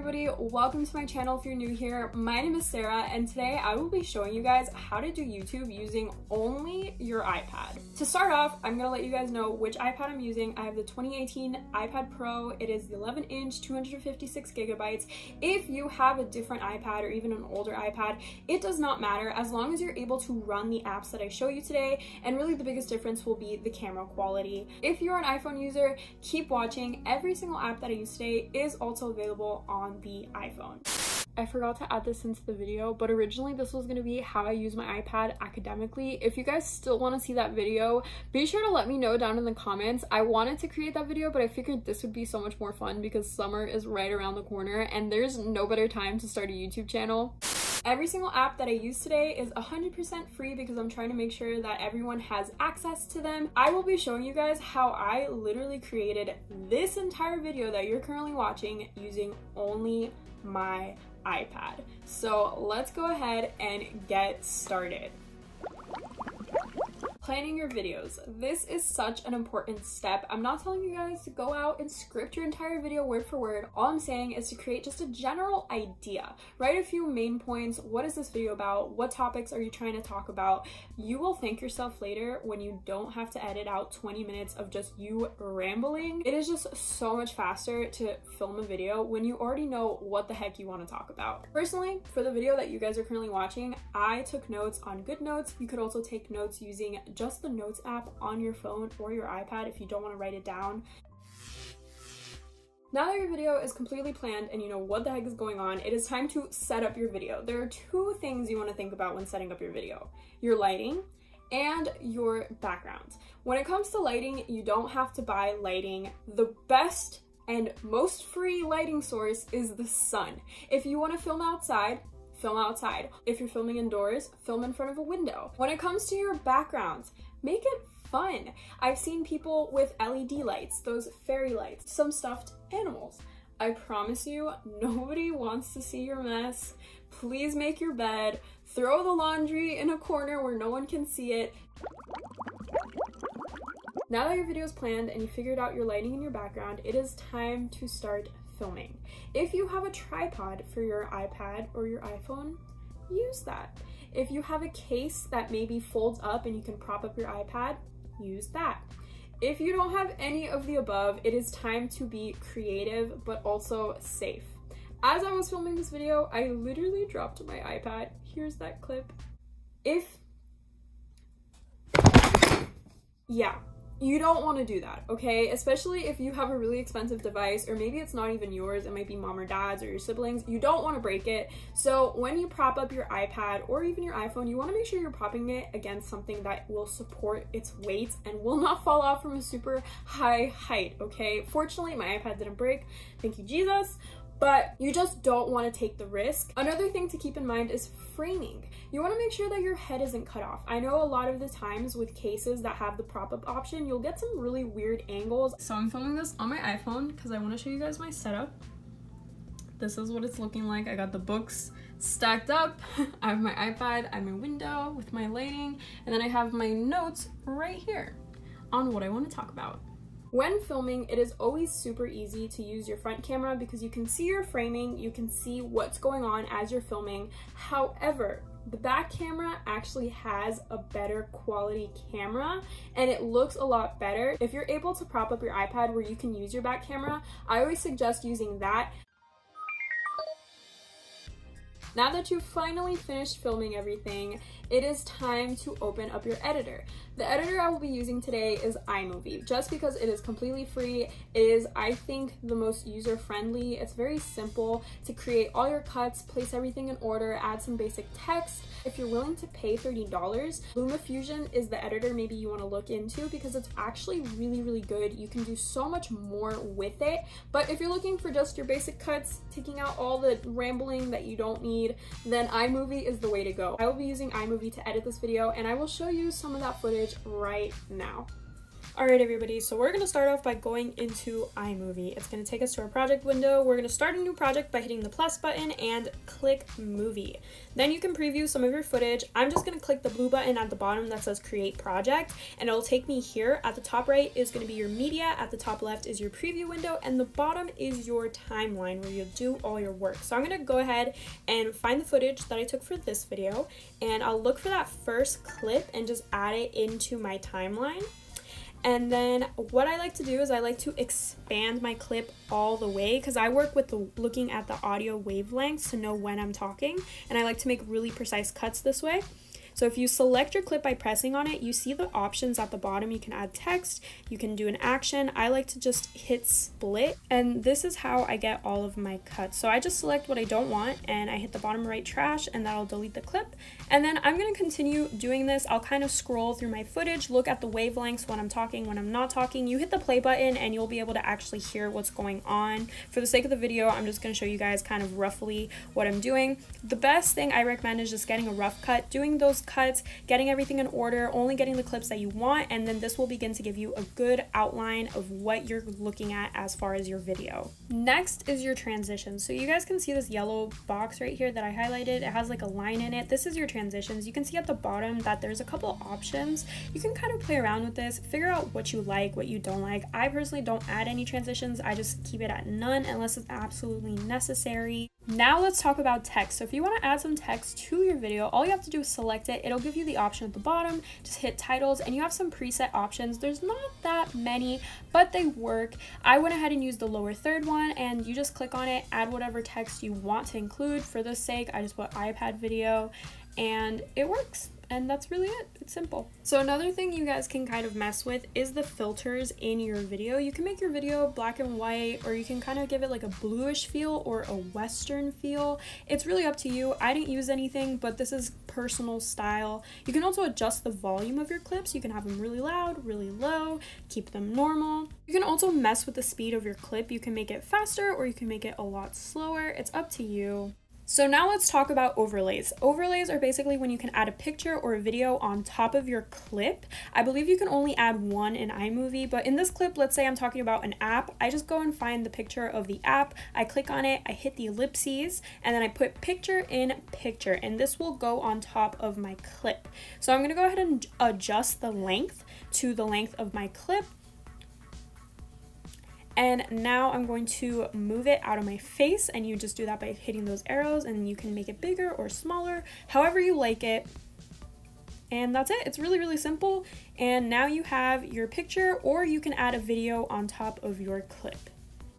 everybody, welcome to my channel if you're new here. My name is Sarah and today I will be showing you guys how to do YouTube using only your iPad. To start off, I'm gonna let you guys know which iPad I'm using. I have the 2018 iPad Pro. It is the 11-inch, 256 gigabytes. If you have a different iPad or even an older iPad, it does not matter as long as you're able to run the apps that I show you today, and really the biggest difference will be the camera quality. If you're an iPhone user, keep watching. Every single app that I use today is also available on the iPhone. I forgot to add this into the video, but originally this was going to be how I use my iPad academically. If you guys still want to see that video, be sure to let me know down in the comments. I wanted to create that video, but I figured this would be so much more fun because summer is right around the corner and there's no better time to start a YouTube channel. Every single app that I use today is 100% free because I'm trying to make sure that everyone has access to them. I will be showing you guys how I literally created this entire video that you're currently watching using only my iPad. So let's go ahead and get started. Planning your videos. This is such an important step. I'm not telling you guys to go out and script your entire video word for word. All I'm saying is to create just a general idea. Write a few main points. What is this video about? What topics are you trying to talk about? You will thank yourself later when you don't have to edit out 20 minutes of just you rambling. It is just so much faster to film a video when you already know what the heck you want to talk about. Personally, for the video that you guys are currently watching, I took notes on GoodNotes. You could also take notes using just the Notes app on your phone or your iPad if you don't want to write it down. Now that your video is completely planned and you know what the heck is going on, it is time to set up your video. There are two things you want to think about when setting up your video: your lighting and your background. When it comes to lighting, you don't have to buy lighting. The best and most free lighting source is the sun. If you want to film outside, film outside. If you're filming indoors, film in front of a window. When it comes to your backgrounds, make it fun. I've seen people with LED lights, those fairy lights, some stuffed animals. I promise you, nobody wants to see your mess. Please make your bed, throw the laundry in a corner where no one can see it. Now that your video is planned and you figured out your lighting and your background, it is time to start filming. If you have a tripod for your iPad or your iPhone, use that. If you have a case that maybe folds up and you can prop up your iPad, use that. If you don't have any of the above, it is time to be creative but also safe. As I was filming this video, I literally dropped my iPad. Here's that clip. You don't want to do that, okay? Especially if you have a really expensive device, or maybe it's not even yours, it might be mom or dad's or your siblings. You don't want to break it. So when you prop up your iPad or even your iPhone, you want to make sure you're propping it against something that will support its weight and will not fall off from a super high height, okay? Fortunately, my iPad didn't break, thank you Jesus, but you just don't want to take the risk. Another thing to keep in mind is framing. You want to make sure that your head isn't cut off. I know a lot of the times with cases that have the prop-up option, you'll get some really weird angles. So I'm filming this on my iPhone because I want to show you guys my setup. This is what it's looking like. I got the books stacked up. I have my iPad, I have my window with my lighting, and then I have my notes right here on what I want to talk about. When filming, it is always super easy to use your front camera because you can see your framing, you can see what's going on as you're filming. However, the back camera actually has a better quality camera and it looks a lot better. If you're able to prop up your iPad where you can use your back camera, I always suggest using that. Now that you've finally finished filming everything, it is time to open up your editor. The editor I will be using today is iMovie, just because it is completely free. It is, I think, the most user-friendly. It's very simple to create all your cuts, place everything in order, add some basic text. If you're willing to pay $30, LumaFusion is the editor maybe you want to look into because it's actually really, really good. You can do so much more with it. But if you're looking for just your basic cuts, taking out all the rambling that you don't need, then iMovie is the way to go. I will be using iMovie to edit this video and I will show you some of that footage right now. Alright everybody, so we're going to start off by going into iMovie. It's going to take us to our project window. We're going to start a new project by hitting the plus button and click movie. Then you can preview some of your footage. I'm just going to click the blue button at the bottom that says create project, and it'll take me here. At the top right is going to be your media, at the top left is your preview window, and the bottom is your timeline where you'll do all your work. So I'm going to go ahead and find the footage that I took for this video, and I'll look for that first clip and just add it into my timeline. And then what I like to do is I like to expand my clip all the way because I work with looking at the audio wavelengths to know when I'm talking, and I like to make really precise cuts this way. So if you select your clip by pressing on it, you see the options at the bottom. You can add text, you can do an action. I like to just hit split, and this is how I get all of my cuts. So I just select what I don't want and I hit the bottom right trash, and that'll delete the clip. And then I'm going to continue doing this. I'll kind of scroll through my footage, look at the wavelengths when I'm talking, when I'm not talking. You hit the play button and you'll be able to actually hear what's going on. For the sake of the video, I'm just going to show you guys kind of roughly what I'm doing. The best thing I recommend is just getting a rough cut, doing those cuts, getting everything in order, only getting the clips that you want, and then this will begin to give you a good outline of what you're looking at as far as your video. Next is your transitions. So you guys can see this yellow box right here that I highlighted. It has like a line in it. This is your transitions. You can see at the bottom that there's a couple options. You can kind of play around with this, figure out what you like, what you don't like. I personally don't add any transitions. I just keep it at none unless it's absolutely necessary. Now let's talk about text. So if you want to add some text to your video, all you have to do is select it. It'll give you the option at the bottom. Just hit titles, and you have some preset options. There's not that many, but they work. I went ahead and used the lower third one, and you just click on it, add whatever text you want to include. For this sake, I just put iPad video, and it works. And that's really it. It's simple. So another thing you guys can kind of mess with is the filters in your video. You can make your video black and white, or you can kind of give it like a bluish feel or a western feel. It's really up to you. I didn't use anything, but this is personal style. You can also adjust the volume of your clips. You can have them really loud, really low, keep them normal. You can also mess with the speed of your clip. You can make it faster or you can make it a lot slower. It's up to you. So now let's talk about overlays. Overlays are basically when you can add a picture or a video on top of your clip. I believe you can only add one in iMovie, but in this clip, let's say I'm talking about an app. I just go and find the picture of the app. I click on it, I hit the ellipses, and then I put picture in picture, and this will go on top of my clip. So I'm gonna go ahead and adjust the length to the length of my clip. And now I'm going to move it out of my face, and you just do that by hitting those arrows, and you can make it bigger or smaller, however you like it. And that's it. It's really, really simple. And now you have your picture, or you can add a video on top of your clip.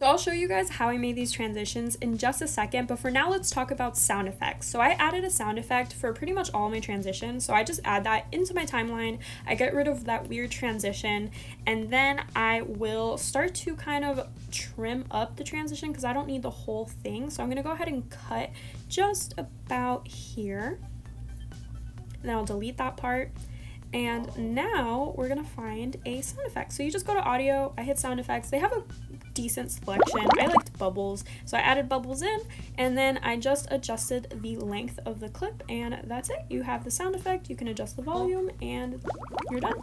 So I'll show you guys how I made these transitions in just a second, but for now let's talk about sound effects. So I added a sound effect for pretty much all my transitions, so I just add that into my timeline. I get rid of that weird transition, and then I will start to kind of trim up the transition because I don't need the whole thing. So I'm going to go ahead and cut just about here, and then I'll delete that part. And now we're gonna find a sound effect. So you just go to audio, I hit sound effects. They have a decent selection. I liked bubbles, so I added bubbles in, and then I just adjusted the length of the clip, and that's it. You have the sound effect, you can adjust the volume, and you're done.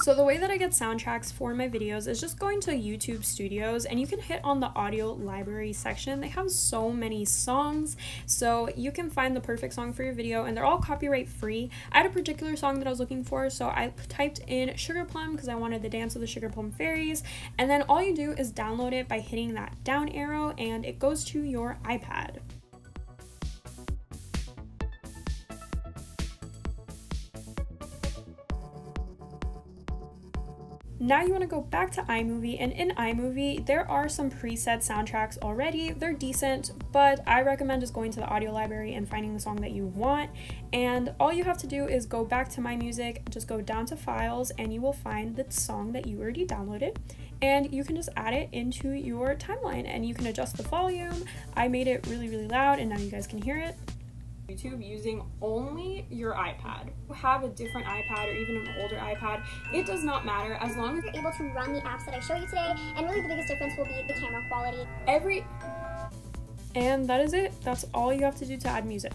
So the way that I get soundtracks for my videos is just going to YouTube Studios, and you can hit on the audio library section. They have so many songs, so you can find the perfect song for your video, and they're all copyright free. I had a particular song that I was looking for, so I typed in Sugar Plum because I wanted the dance of the Sugar Plum Fairies, and then all you do is download it by hitting that down arrow, and it goes to your iPad. Now you want to go back to iMovie, and in iMovie there are some preset soundtracks already. They're decent, but I recommend just going to the audio library and finding the song that you want, and all you have to do is go back to My Music, just go down to Files, and you will find the song that you already downloaded, and you can just add it into your timeline, and you can adjust the volume. I made it really, really loud, and now you guys can hear it. YouTube using only your iPad. Have a different iPad or even an older iPad, it does not matter as long as you're able to run the apps that I show you today, and really the biggest difference will be the camera quality. And that is it. That's all you have to do to add music.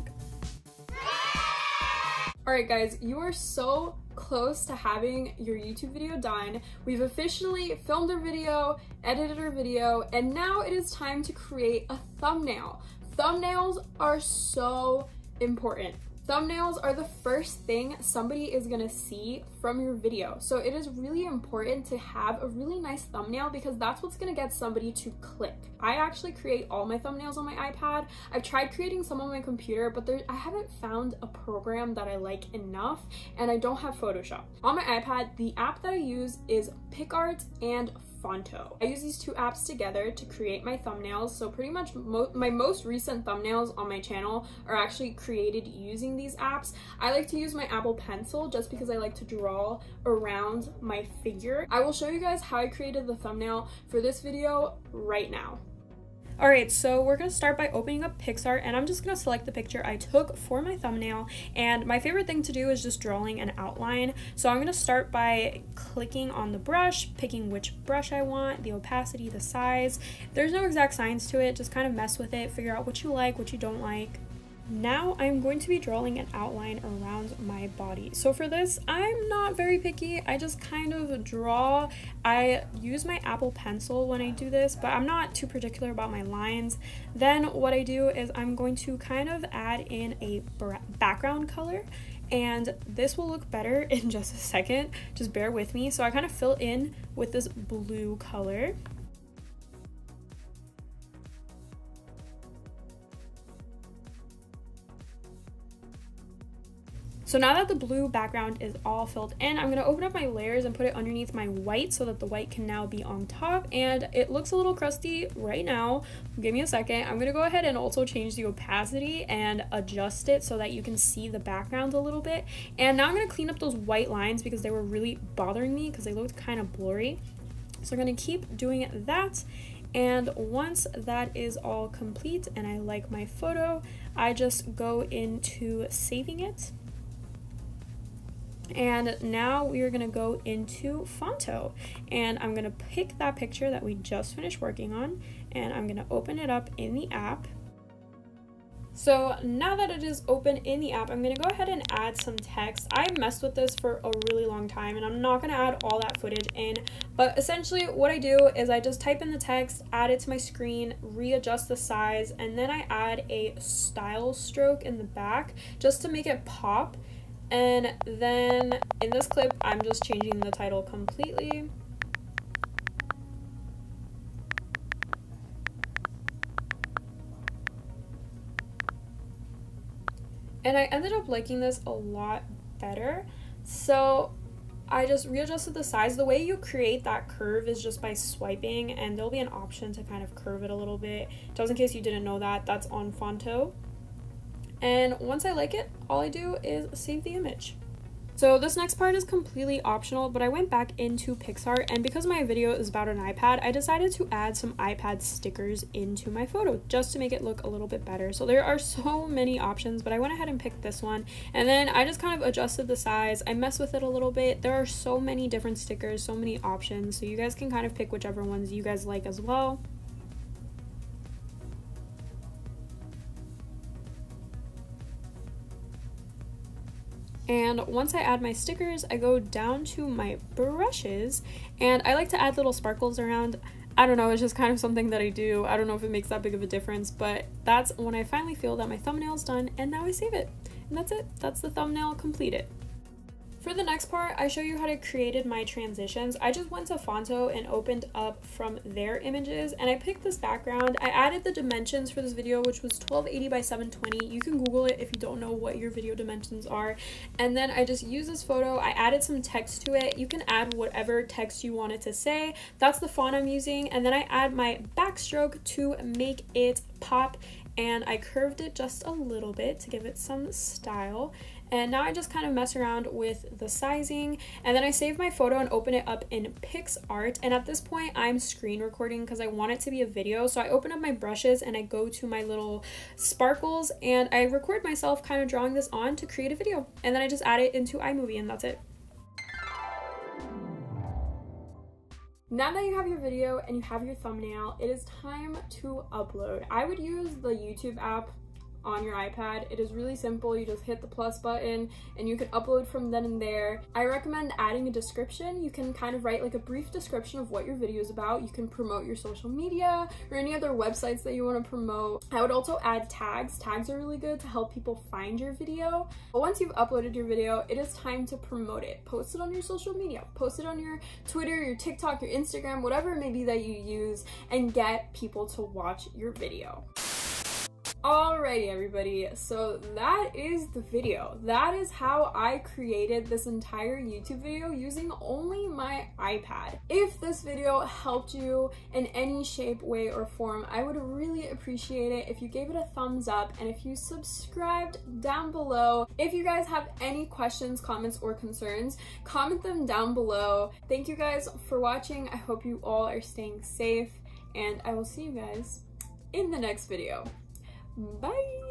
Alright guys, you are so close close to having your YouTube video done. We've officially filmed our video, edited our video, and now it is time to create a thumbnail. Thumbnails are so important. Thumbnails are the first thing somebody is gonna see from your video. So it is really important to have a really nice thumbnail because that's what's gonna get somebody to click. I actually create all my thumbnails on my iPad. I've tried creating some on my computer, but I haven't found a program that I like enough, and I don't have Photoshop. On my iPad, the app that I use is PicArt and Fonto. I use these two apps together to create my thumbnails, so pretty much my most recent thumbnails on my channel are actually created using these apps. I like to use my Apple Pencil just because I like to draw around my figure. I will show you guys how I created the thumbnail for this video right now. Alright, so we're going to start by opening up PicArt, and I'm just going to select the picture I took for my thumbnail, and my favorite thing to do is just drawing an outline. So I'm going to start by clicking on the brush, picking which brush I want, the opacity, the size. There's no exact science to it, just kind of mess with it, figure out what you like, what you don't like. Now I'm going to be drawing an outline around my body. So for this, I'm not very picky. I just kind of draw. I use my Apple Pencil when I do this, but I'm not too particular about my lines. Then what I do is I'm going to kind of add in a background color, and this will look better in just a second. Just bear with me. So I kind of fill in with this blue color. So now that the blue background is all filled in, I'm going to open up my layers and put it underneath my white so that the white can now be on top. And it looks a little crusty right now. Give me a second. I'm going to go ahead and also change the opacity and adjust it so that you can see the background a little bit. And now I'm going to clean up those white lines because they were really bothering me because they looked kind of blurry. So I'm going to keep doing that. And once that is all complete and I like my photo, I just go into saving it. And now we are going to go into Fonto, and I'm going to pick that picture that we just finished working on, and I'm going to open it up in the app. So now that it is open in the app, I'm going to go ahead and add some text. I messed with this for a really long time, and I'm not going to add all that footage in, but essentially what I do is I just type in the text, add it to my screen, readjust the size, and then I add a style stroke in the back just to make it pop. And then in this clip, I'm just changing the title completely. And I ended up liking this a lot better. So I just readjusted the size. The way you create that curve is just by swiping, and there'll be an option to kind of curve it a little bit. Just in case you didn't know that, that's on Fonto. And once I like it, all I do is save the image. So this next part is completely optional, but I went back into PicArt, and because my video is about an iPad, I decided to add some iPad stickers into my photo just to make it look a little bit better. So there are so many options, but I went ahead and picked this one, and then I just kind of adjusted the size. I messed with it a little bit. There are so many different stickers, so many options, so you guys can kind of pick whichever ones you guys like as well. And once I add my stickers, I go down to my brushes, and I like to add little sparkles around. I don't know, it's just kind of something that I do. I don't know if it makes that big of a difference, but that's when I finally feel that my thumbnail's done, and now I save it. And that's it. That's the thumbnail completed. For the next part, I show you how to create my transitions. I just went to Fonto and opened up from their images, and I picked this background. I added the dimensions for this video, which was 1280 by 720. You can Google it if you don't know what your video dimensions are. And then I just used this photo. I added some text to it. You can add whatever text you want it to say. That's the font I'm using. And then I add my backstroke to make it pop, and I curved it just a little bit to give it some style. And now I just kind of mess around with the sizing, and then I save my photo and open it up in PicArt. And at this point, I'm screen recording because I want it to be a video. So I open up my brushes and I go to my little sparkles, and I record myself kind of drawing this on to create a video. And then I just add it into iMovie, and that's it. Now that you have your video and you have your thumbnail, it is time to upload. I would use the YouTube app on your iPad. It is really simple. You just hit the plus button and you can upload from then and there. I recommend adding a description. You can kind of write like a brief description of what your video is about. You can promote your social media or any other websites that you want to promote. I would also add tags. Tags are really good to help people find your video. But once you've uploaded your video, it is time to promote it. Post it on your social media. Post it on your Twitter, your TikTok, your Instagram, whatever it may be that you use, and get people to watch your video. Alrighty everybody, so that is the video. That is how I created this entire YouTube video using only my iPad. If this video helped you in any shape, way, or form, I would really appreciate it if you gave it a thumbs up and if you subscribed down below. If you guys have any questions, comments, or concerns, comment them down below. Thank you guys for watching. I hope you all are staying safe, and I will see you guys in the next video. Bye!